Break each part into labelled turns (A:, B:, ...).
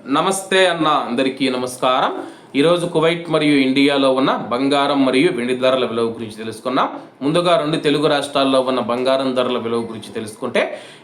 A: నమస్తే అన్న అందరికీ నమస్కారం. ఈరోజు కువైట్ మరియు ఇండియాలో ఉన్న బంగారం మరియు వెండి ధరల విలువ గురించి తెలుసుకున్నాం. ముందుగా రెండు తెలుగు రాష్ట్రాల్లో ఉన్న బంగారం ధరల విలువ గురించి తెలుసుకుంటే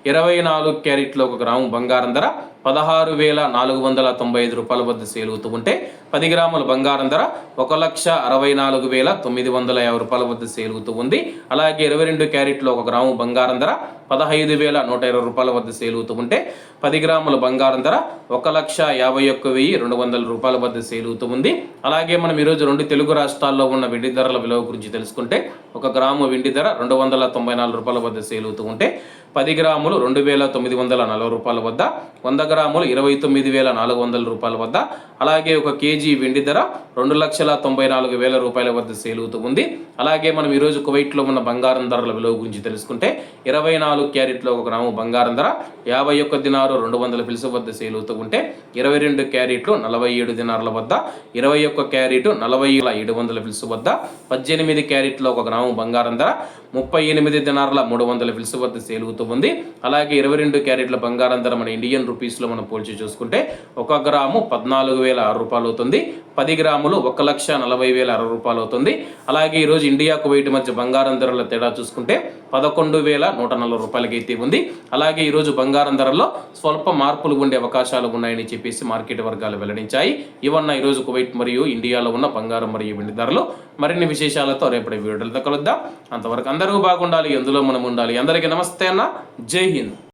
A: 24 క్యారెట్లో ఒక గ్రాము బంగారం ధర 16,495 రూపాయల వద్ద సేల్ అవుతూ ఉంటే 10 గ్రాముల బంగారం ధర 1,64,950 రూపాయల వద్ద సేల్ అవుతూ ఉంది. అలాగే 22 క్యారెట్లో ఒక గ్రాము బంగారం ధర 15,120 రూపాయల వద్ద సేల్ అవుతూ ఉంటే 10 గ్రాముల బంగారం ధర 1,51,200 రూపాయల వద్ద సేల్ అవుతూ ఉంది. అలాగే మనం ఈరోజు రెండు తెలుగు రాష్ట్రాల్లో ఉన్న వెండి ధరల విలువ గురించి తెలుసుకుంటే ఒక గ్రాము వెండి ధర 294 రూపాయల వద్ద సేల్ అవుతూ ఉంటే 10 గ్రాములు 2,940 రూపాయల వద్ద, 100 గ్రాములు 29,400 రూపాయల వద్ద, అలాగే ఒక కేజీ వెండి ధర 2,94,000 రూపాయల వద్ద సేల్ అవుతూ ఉంది. అలాగే మనం ఈరోజు కువైట్లో ఉన్న బంగారం ధరల విలువ గురించి తెలుసుకుంటే 24 క్యారెట్లో ఒక గ్రాము బంగారం ధర 51 దినారు 200 ఫిల్స్ వద్ద సేల్ అవుతూ ఉంటే 22 క్యారెట్లు 47 దినార్ల వద్ద, 21 క్యారెట్ 40,700 ఫిల్స్ వద్ద, 18 క్యారెట్లో ఒక గ్రాము బంగారం ధర 38 దినార్ల 300 ఫిల్స్ వద్ద సేల్ అవుతూ ఉంది. అలాగే 22 క్యారెట్ల బంగారం ధర మన ఇండియన్ రూపీస్లో మనం పోల్చి చూసుకుంటే 1 గ్రాము 14,006 రూపాయలు అవుతుంది. 10 గ్రాములు 1,40,060 రూపాయలు అవుతుంది. అలాగే ఈరోజు ఇండియా కువైట్ మధ్య బంగారం ధరల తేడా చూసుకుంటే 11,140 రూపాయలకి అయితే ఉంది. అలాగే ఈరోజు బంగారం ధరల్లో స్వల్ప మార్పులు ఉండే అవకాశాలు ఉన్నాయని చెప్పేసి మార్కెట్ వర్గాలు వెల్లడించాయి. ఇవన్న ఈరోజు కువైట్ మరియు ఇండియాలో ఉన్న బంగారం మరియు వెండి ధరలు. మరిన్ని విశేషాలతో రేపటి వీడియోలతో కలుద్దాం. అంతవరకు అందరూ బాగుండాలి, ఎందులో మనం ఉండాలి. అందరికీ నమస్తే అన్న, జై హింద్.